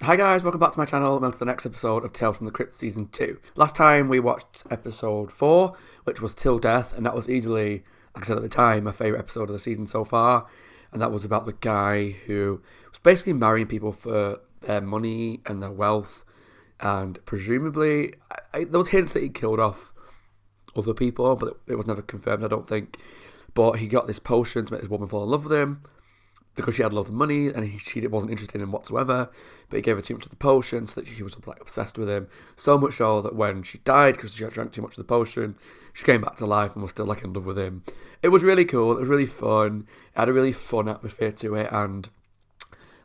Hi guys, welcome back to my channel and on to the next episode of Tales from the Crypt Season 2. Last time we watched episode 4, which was Till Death, and that was easily, like I said at the time, my favourite episode of the season so far. And that was about the guy who was basically marrying people for their money and their wealth. And presumably, there was hints that he killed off other people, but it was never confirmed, I don't think. But he got this potion to make this woman fall in love with him, because she had loads of money and she wasn't interested in him whatsoever, but he gave her too much of the potion so that she was like obsessed with him, so much so that when she died because she had drank too much of the potion, she came back to life and was still like in love with him. It was really cool, it was really fun, it had a really fun atmosphere to it and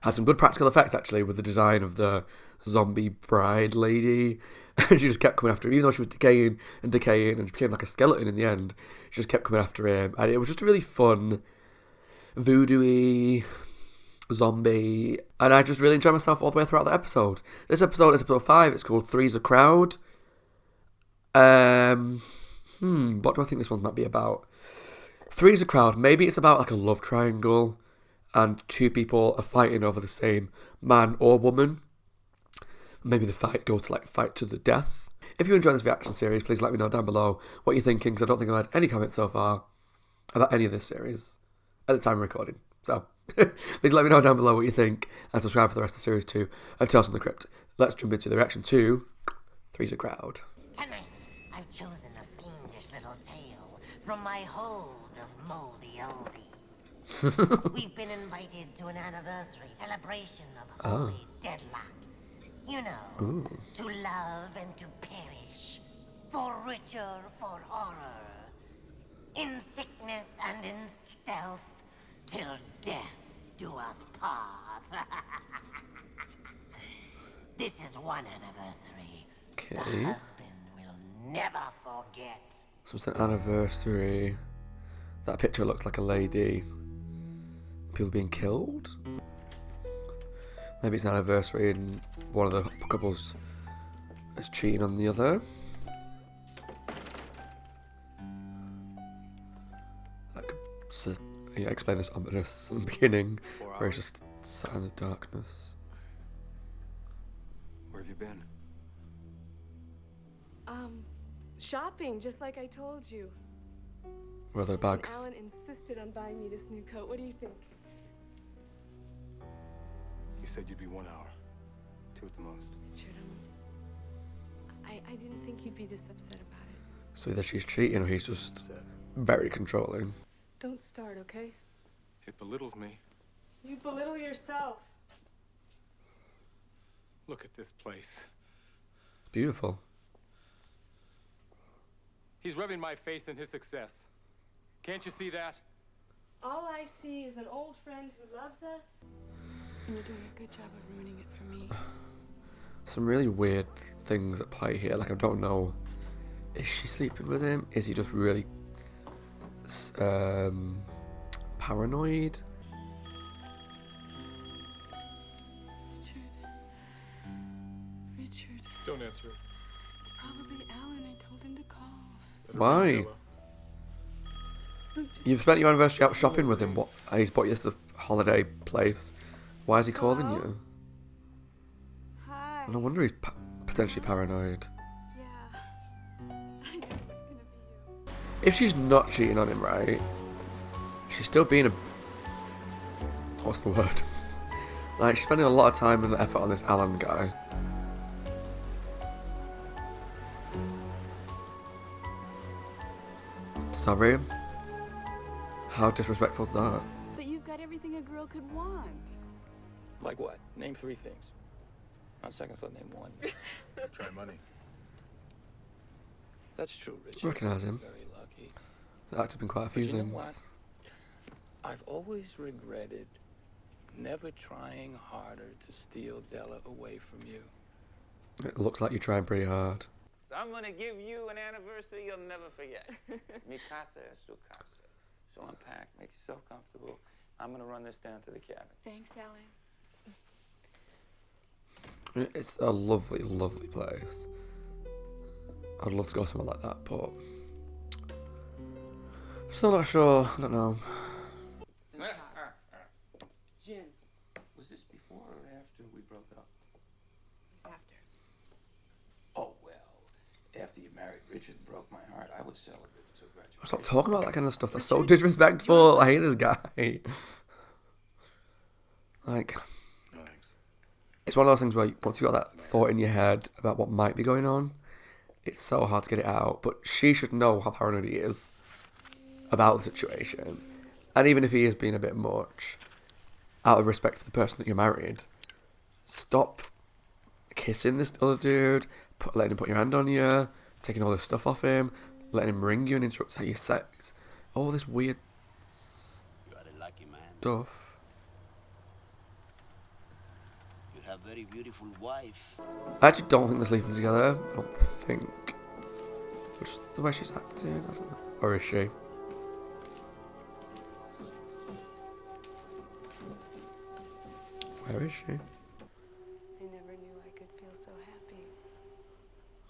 had some good practical effects actually with the design of the zombie bride lady. And she just kept coming after him, even though she was decaying and decaying and she became like a skeleton in the end. She just kept coming after him and it was just a really fun voodoo-y zombie, and I just really enjoyed myself all the way throughout the episode. This episode is episode 5. It's called Three's a Crowd. What do I think this one might be about? Three's a Crowd. Maybe it's about like a love triangle and two people are fighting over the same man or woman. Maybe the fight goes to like fight to the death. If you enjoy this reaction series, please let me know down below what you're thinking, because I don't think I've had any comments so far about any of this series at the time of recording. So, please let me know down below what you think and subscribe for the rest of Series 2 of Tales from the Crypt. Let's jump into the reaction to Three's a Crowd. Tonight, I've chosen a fiendish little tale from my hold of moldy oldies. We've been invited to an anniversary celebration of holy deadlock. You know, to love and to perish, for richer, for horror, in sickness and in stealth, till death do us part. This is one anniversary the Okay. husband will never forget. So it's an anniversary. That picture looks like a lady. People being killed? Maybe it's an anniversary and one of the couples is cheating on the other. Explain this ominous beginning where he's just sat in the darkness. Where have you been? Shopping, just like I told you. Where are the And bags? Alan insisted on buying me this new coat. What do you think? You said you'd be 1 hour. 2 at the most. Richard, I didn't think you'd be this upset about it. So either she's cheating or he's just very controlling. Don't start, okay? It belittles me. You belittle yourself. Look at this place. It's beautiful. He's rubbing my face in his success. Can't you see that? All I see is an old friend who loves us. And you're doing a good job of ruining it for me. Some really weird things at play here. Like, I don't know. Is she sleeping with him? Is he just really paranoid? Richard. Don't answer it. It's probably Alan. I told him to call. Why? You've spent your anniversary out shopping with him. What? And he's bought you this holiday place. Why is he calling Hello? you? Hi. No wonder he's potentially paranoid. Yeah. I knew it was gonna be you. If she's not cheating on him, right? She's still being a... What's the word? Like, she's spending a lot of time and effort on this Alan guy. Sorry? How disrespectful is that? But you've got everything a girl could want. Like what? Name 3 things. On second thought, name 1. Try money. That's true, Richard. Recognise him. Very lucky. There's actually been quite a few But you know things. what? I've always regretted never trying harder to steal Della away from you. It looks like you're trying pretty hard. So I'm gonna give you an anniversary you'll never forget. Mi casa es su casa. So unpack, make yourself comfortable. I'm gonna run this down to the cabin. Thanks, Alan. I mean, it's a lovely, lovely place. I'd love to go somewhere like that, but I'm still not sure. I don't know. Gin. Was this before or after we broke up? after. Oh, well, after you married Richard and broke my heart, I would celebrate until graduation. Stop talking about that kind of stuff. That's so disrespectful. I hate this guy. Like, Thanks. it's one of those things where once you got that thought in your head about what might be going on, it's so hard to get it out. But she should know how paranoid he is about the situation. And even if he is being a bit much, out of respect for the person that you're married, stop kissing this other dude, letting him put your hand on you, taking all this stuff off him, letting him ring you and interrupt your sex. All this weird You are a lucky man. stuff. You have a very beautiful wife. I actually don't think they're sleeping together. I don't think. Just the way she's acting, I don't know. Or is she? Where is she? I never knew I could feel so happy.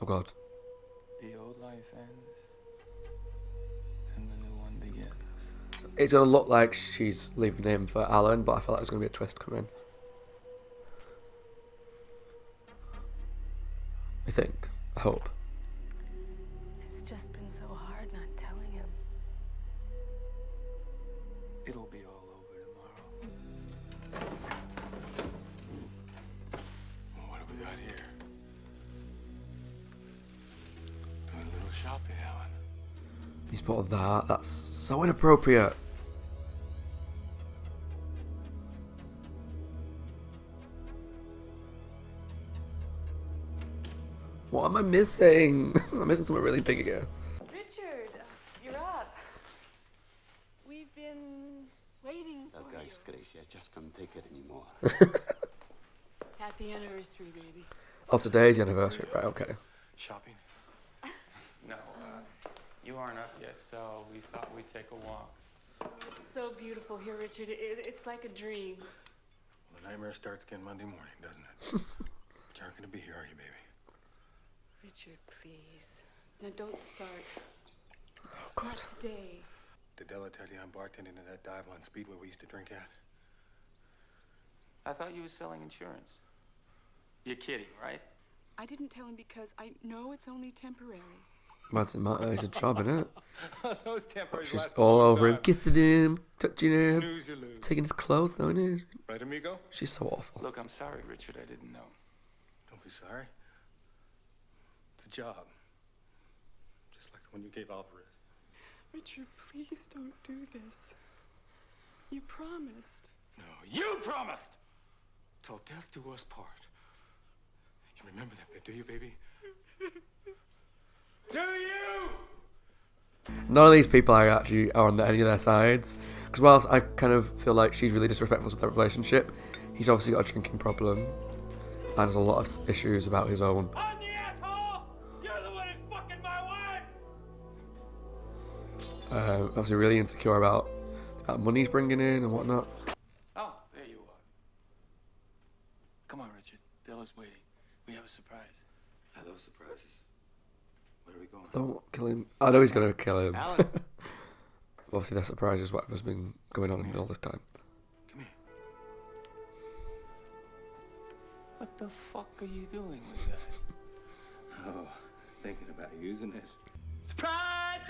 Oh god. The old life ends, and the new one begins. It's gonna look like she's leaving him for Alan, but I feel like there's gonna be a twist coming. I think. I hope. It's just been so hard not telling him. It'll be all over tomorrow. Well, what have we got here? Doing a little shopping, Alan. He spotted that. That's so inappropriate. What am I missing? I'm missing something really big again. Richard, you're up. We've been waiting That for guy's you. crazy. I just can't take it anymore. Happy anniversary, baby. Oh, today's the anniversary, right? Okay. Shopping? No, you aren't up yet, so we thought we'd take a walk. Oh, it's so beautiful here, Richard. It's like a dream. Well, the nightmare starts again Monday morning, doesn't it? But you aren't going to be here, are you, baby? Richard, please. Now don't start. Oh god. Not today. Did Della tell you I'm bartending at that dive on Speedway we used to drink at? I thought you were selling insurance. You're kidding, right? I didn't tell him because I know it's only temporary. What does it matter? It's a job, innit? Those temporary She's last all a long over him, time. kissing him, touching him, Snooze, you lose. taking his clothes down, innit? Right, amigo? She's so awful. Look, I'm sorry, Richard. I didn't know. Don't be sorry. It's a job. Just like the one you gave Alvarez. Richard, please don't do this. You promised. No, you promised! Till death do us part. You remember that bit, do you, baby? Do you? None of these people are actually on any of their sides. Because whilst I kind of feel like she's really disrespectful to their relationship, he's obviously got a drinking problem. And there's a lot of issues about his own. I'm the asshole! You're the one who's fucking my wife! Obviously really insecure about the money he's bringing in and whatnot. Oh, there you are. Come on, Richard. Della's waiting. We have a surprise. Are those surprises? Where are we going? Don't kill him. I know he's going to kill him. Alan! Obviously their surprise is whatever's been going on all this time. Come here. What the fuck are you doing with that? Oh, thinking about using it. Surprise!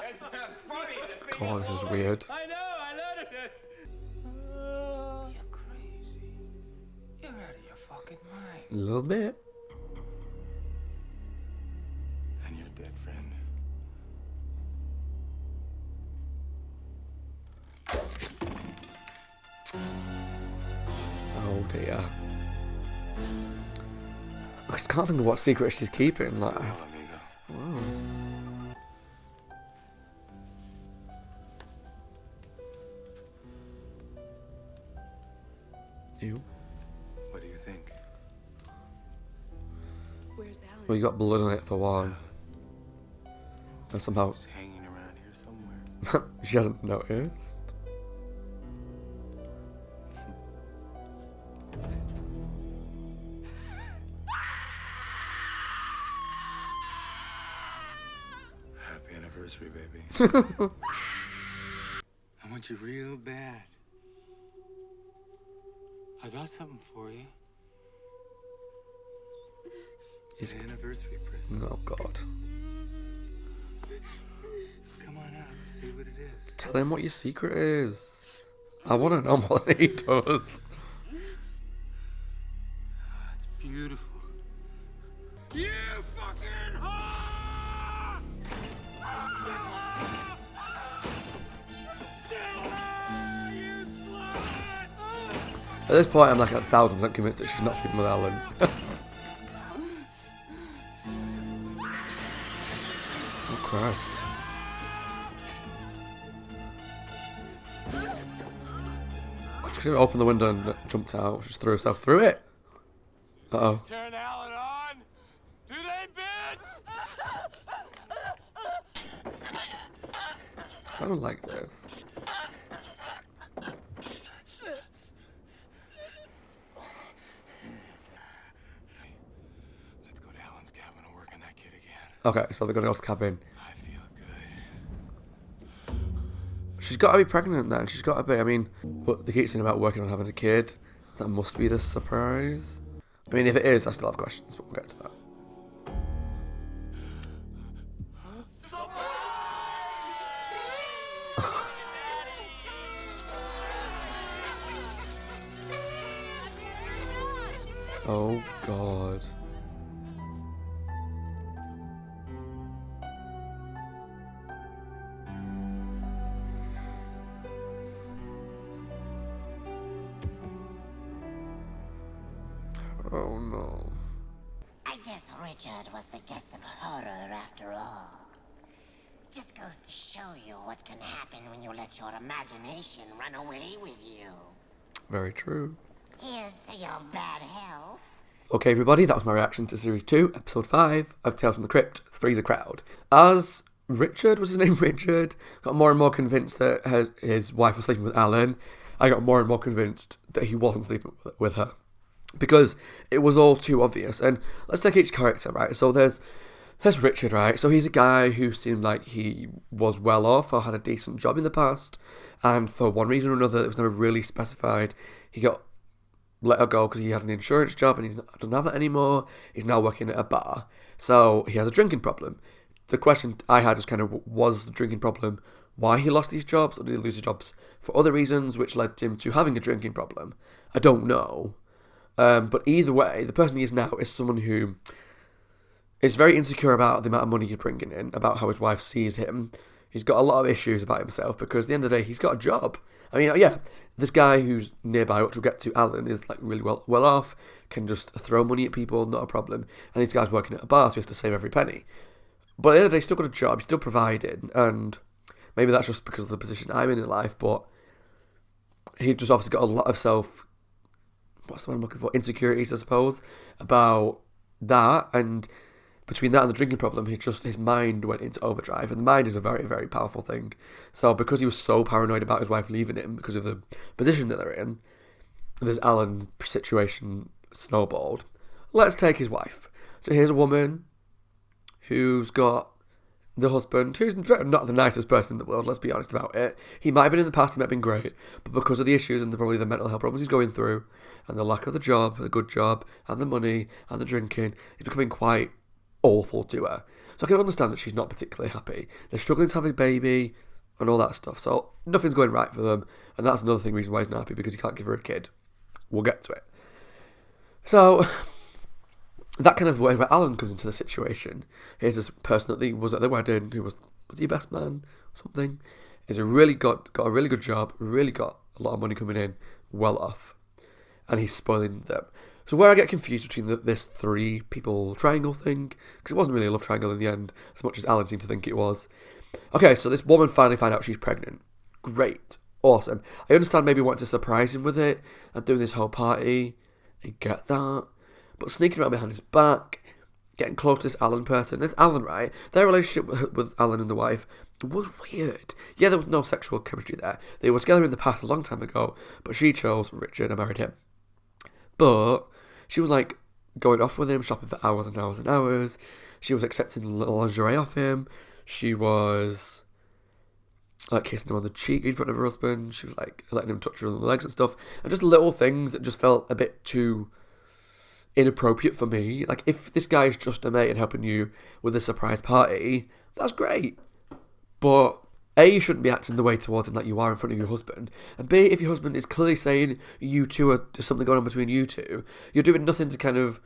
That's not funny. God, this is weird. I know, I noticed it. You're crazy. You're out of your fucking mind. A little bit. And your dead friend. Oh dear. I just can't think of what secret she's keeping. Like, Well, amigo. wow. You? What do you think? Where's Alan? Well, you got blood on it for one. And somehow It's hanging around here somewhere. she hasn't noticed. Happy anniversary, baby. I want you real bad. I got something for you. He's... An anniversary present. Oh, God. Come on out, see what it is. Tell him what your secret is. I want to know more than he does. It's beautiful. You fucking whore! You slut! At this point, I'm like 1,000% convinced that she's not sleeping with Alan. Oh, Christ. She could have opened the window and jumped out. She just threw herself through it. Uh-oh. Turn Alan on. Do they, bitch? I don't like this. Let's go to Alan's cabin and work on that kid again. Okay, so they're going to go to the cabin. I feel good. She's got to be pregnant then. She's got to be. I mean, but they keep saying about working on having a kid. That must be the surprise. I mean, if it is, I still have questions, but we'll get to that. Oh, God. Oh, no. I guess Richard was the guest of horror after all. Just goes to show you what can happen when you let your imagination run away with you. Very true. Here's to your bad health. Okay, everybody, that was my reaction to Series 2, Episode 5 of Tales from the Crypt, Freeze a Crowd. As Richard, was his name Richard, got more and more convinced that his wife was sleeping with Alan, I got more and more convinced that he wasn't sleeping with her. Because it was all too obvious. And let's take each character, right? So there's Richard, right? So he's a guy who seemed like he was well off or had a decent job in the past. And for one reason or another, it was never really specified. He got let go because he had an insurance job and he doesn't have that anymore. He's now working at a bar. So he has a drinking problem. The question I had was kind of, was the drinking problem why he lost these jobs? Or did he lose his jobs for other reasons which led him to having a drinking problem? I don't know. But either way, the person he is now is someone who is very insecure about the amount of money he's bringing in, about how his wife sees him. He's got a lot of issues about himself because at the end of the day, he's got a job. I mean, yeah, this guy who's nearby, which we'll get to, Alan, is like really well off, can just throw money at people, not a problem. And this guy's working at a bar, so he has to save every penny. But at the end of the day, he's still got a job, he's still provided, and maybe that's just because of the position I'm in life, but he just obviously got a lot of what's the word I'm looking for? Insecurities, I suppose, about that, and between that and the drinking problem, his mind went into overdrive, and the mind is a very, very powerful thing. So because he was so paranoid about his wife leaving him because of the position that they're in, this Alan situation snowballed. Let's take his wife. So here's a woman who's got the husband, who's not the nicest person in the world, let's be honest about it. He might have been in the past, he might have been great, but because of the issues and probably the mental health problems he's going through, and the lack of the job, the good job, and the money, and the drinking, he's becoming quite awful to her. So I can understand that she's not particularly happy. They're struggling to have a baby, and all that stuff, so nothing's going right for them, and that's another reason why he's not happy, because he can't give her a kid. We'll get to it. So that kind of way where Alan comes into the situation. Here's this person that was at the wedding, who was he a best man or something? He's got a really good job, really got a lot of money coming in, well off, and he's spoiling them. So where I get confused between this three people triangle thing, because it wasn't really a love triangle in the end, as much as Alan seemed to think it was. Okay, so this woman finally finds out she's pregnant. Great, awesome. I understand maybe wanting to surprise him with it and doing this whole party. I get that. But sneaking around behind his back, getting close to this Alan person. It's Alan, right? Their relationship with Alan and the wife was weird. Yeah, there was no sexual chemistry there. They were together in the past a long time ago, but she chose Richard and married him. But she was like going off with him, shopping for hours and hours and hours. She was accepting lingerie off him. She was like kissing him on the cheek in front of her husband. She was like letting him touch her on the legs and stuff. And just little things that just felt a bit too inappropriate for me. Like, if this guy is just a mate and helping you with a surprise party, that's great. But A, you shouldn't be acting the way towards him like you are in front of your husband. And B, if your husband is clearly saying you two are, there's something going on between you two, you're doing nothing to kind of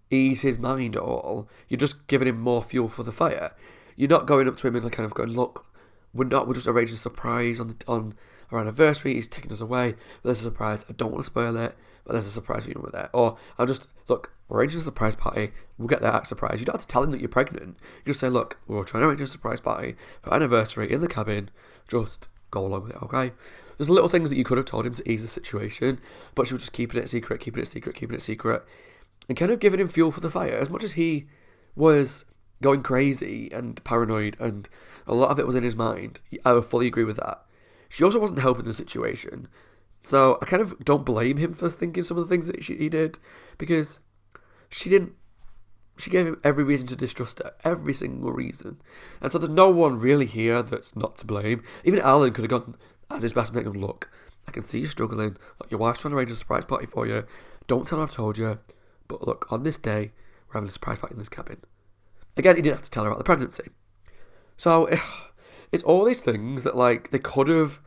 ease his mind at all. You're just giving him more fuel for the fire. You're not going up to him and kind of going, look, we're just arranging a surprise on our anniversary. He's taking us away. But there's a surprise. I don't want to spoil it, but there's a surprise for you with that. Or I'll just, look, we're arranging a surprise party. We'll get that surprise. You don't have to tell him that you're pregnant. You just say, look, we're trying to arrange a surprise party for our anniversary in the cabin. Just go along with it, okay? There's little things that you could have told him to ease the situation, but she was just keeping it secret, and kind of giving him fuel for the fire. As much as he was going crazy and paranoid, and a lot of it was in his mind, I would fully agree with that. She also wasn't helping the situation. So I kind of don't blame him for thinking some of the things that he did, because she gave him every reason to distrust her. Every single reason. And so there's no one really here that's not to blame. Even Alan could have gone as his best mate and gone, look, I can see you struggling. Look, your wife's trying to arrange a surprise party for you. Don't tell her I've told you. But look, on this day, we're having a surprise party in this cabin. Again, he didn't have to tell her about the pregnancy. So it's all these things that, like, they could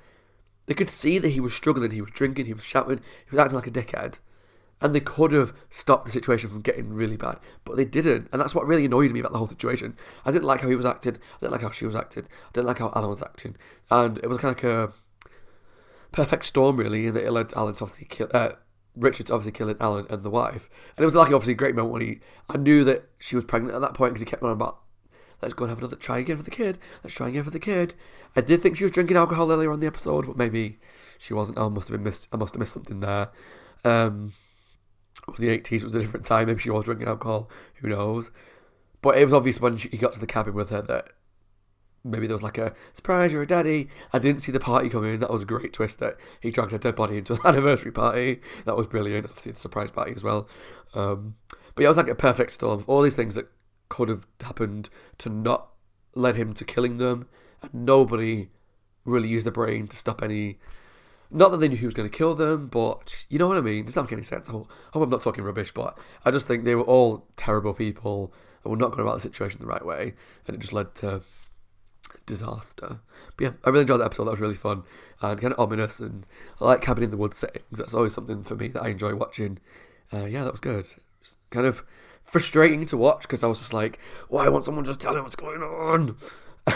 see that he was struggling, he was drinking, he was shouting, he was acting like a dickhead. And they could have stopped the situation from getting really bad. But they didn't. And that's what really annoyed me about the whole situation. I didn't like how he was acting. I didn't like how she was acting. I didn't like how Alan was acting. And it was kind of like a perfect storm, really, and that it led to Alan to obviously Richard's obviously killing Alan and the wife. And it was like obviously a great moment when I knew that she was pregnant at that point, because he kept going on about, let's go and have another try again for the kid. Let's try again for the kid. I did think she was drinking alcohol earlier on the episode, but maybe she wasn't. I must have missed something there. It was the 80s, it was a different time. Maybe she was drinking alcohol. Who knows? But it was obvious when he got to the cabin with her that maybe there was like a surprise, you're a daddy. I didn't see the party coming. That was a great twist that he dragged her dead body into an anniversary party. That was brilliant. Obviously the surprise party as well. But yeah, it was like a perfect storm of all these things that could have happened to not lead him to killing them. And nobody really used their brain to stop any... Not that they knew he was going to kill them, but you know what I mean? Does that make any sense? I hope I'm not talking rubbish, but I just think they were all terrible people and were not going about the situation the right way. And it just led to disaster. But yeah, I really enjoyed that episode. That was really fun and kind of ominous, and I like cabin in the woods settings. That's always something for me that I enjoy watching. Yeah, that was good. It was kind of frustrating to watch because I was just like, why won't someone just tell him what's going on?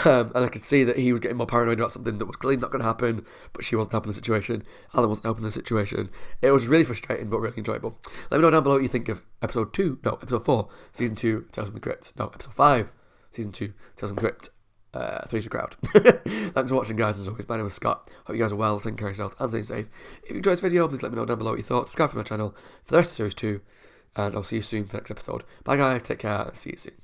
And I could see that he was getting more paranoid about something that was clearly not going to happen, but she wasn't helping the situation. Alan wasn't helping the situation. It was really frustrating, but really enjoyable. Let me know down below what you think of episode 4, season 2, Tales from the Crypt. No, episode 5, season 2, Tales from the Crypt. Three's a crowd. Thanks for watching, guys. As always, my name is Scott. Hope you guys are well, taking care of yourselves and staying safe. If you enjoyed this video, please let me know down below what you thought. Subscribe to my channel for the rest of series 2, and I'll see you soon for the next episode. Bye, guys. Take care, and see you soon.